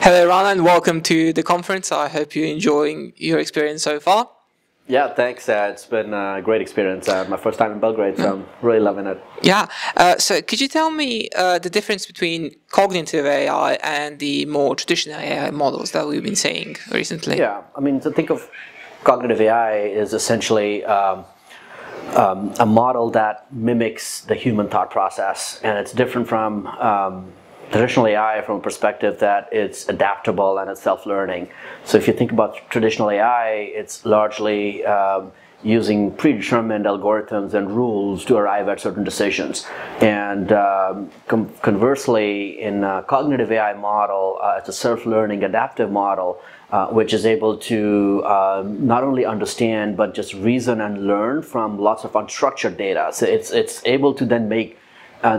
Hello, Rana, and welcome to the conference. I hope you're enjoying your experience so far. Yeah, thanks. It's been a great experience. My first time in Belgrade, so I'm really loving it. Yeah. So could you tell me the difference between cognitive AI and the more traditional AI models that we've been seeing recently? Yeah, I mean, to think of cognitive AI is essentially a model that mimics the human thought process, and it's different from traditional AI from a perspective that it's adaptable and it's self-learning. So if you think about traditional AI, it's largely using predetermined algorithms and rules to arrive at certain decisions. And conversely, in a cognitive AI model, it's a self-learning adaptive model which is able to not only understand but just reason and learn from lots of unstructured data. So it's able to then make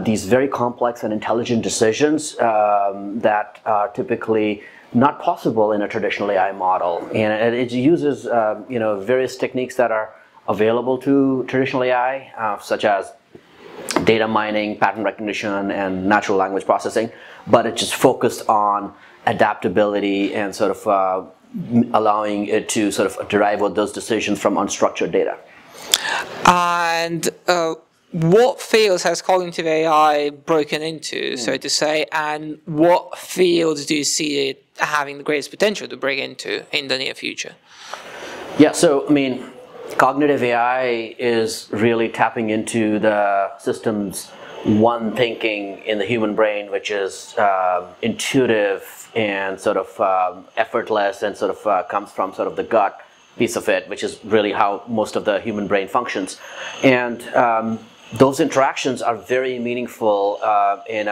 these very complex and intelligent decisions that are typically not possible in a traditional AI model, and it uses various techniques that are available to traditional AI, such as data mining, pattern recognition, and natural language processing, but it's just focused on adaptability and sort of allowing it to sort of derive those decisions from unstructured data. And what fields has cognitive AI broken into, so to say, and what fields do you see it having the greatest potential to break into in the near future? Yeah, so I mean, cognitive AI is really tapping into the system's one thinking in the human brain, which is intuitive and sort of effortless, and sort of comes from sort of the gut piece of it, which is really how most of the human brain functions. And those interactions are very meaningful in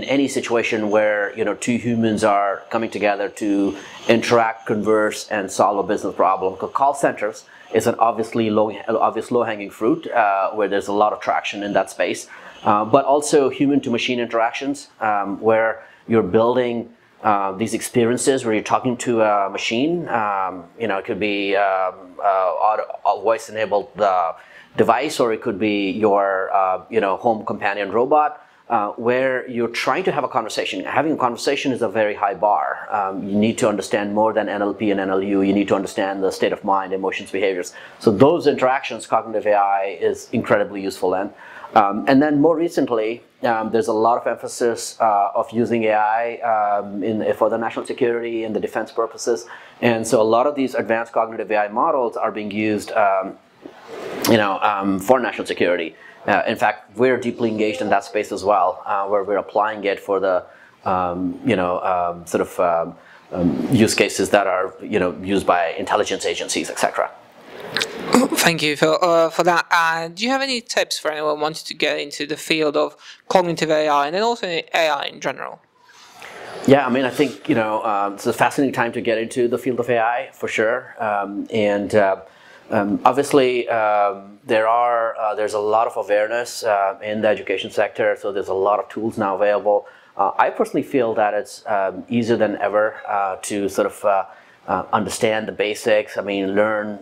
any situation where two humans are coming together to interact, converse, and solve a business problem. Call centers is an obvious low-hanging fruit where there's a lot of traction in that space, but also human-to-machine interactions where you're building these experiences where you're talking to a machine. It could be a voice-enabled device, or it could be your home companion robot, where you're trying to have a conversation. Having a conversation is a very high bar. You need to understand more than NLP and NLU. You need to understand the state of mind, emotions, behaviors. So those interactions, cognitive AI is incredibly useful in. And then more recently, there's a lot of emphasis of using AI for the national security and the defense purposes. And so a lot of these advanced cognitive AI models are being used for national security. In fact, we're deeply engaged in that space as well, where we're applying it for the use cases that are used by intelligence agencies, etc. Thank you for that. Do you have any tips for anyone wanting to get into the field of cognitive AI and then also AI in general? Yeah, I mean, I think it's a fascinating time to get into the field of AI for sure, obviously, there's a lot of awareness in the education sector, so there's a lot of tools now available. I personally feel that it's easier than ever to sort of understand the basics. I mean, learn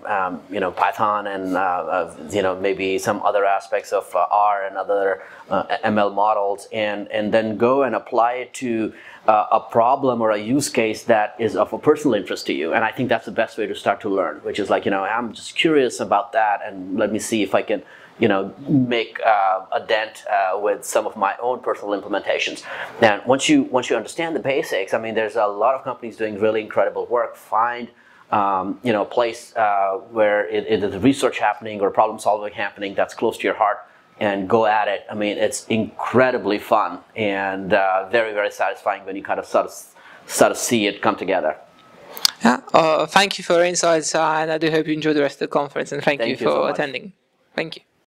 Python and maybe some other aspects of R and other ML models, and then go and apply it to a problem or a use case that is of a personal interest to you. And I think that's the best way to start to learn, which is like, I'm just curious about that, and let me see if I can make a dent with some of my own personal implementations. And once you understand the basics, I mean, there's a lot of companies doing really incredible work. Find a place where there's research happening or problem solving happening that's close to your heart, and go at it. I mean, it's incredibly fun and very, very satisfying when you kind of sort of see it come together. Yeah. Thank you for your insights, and I do hope you enjoy the rest of the conference. And thank you for attending. Thank you.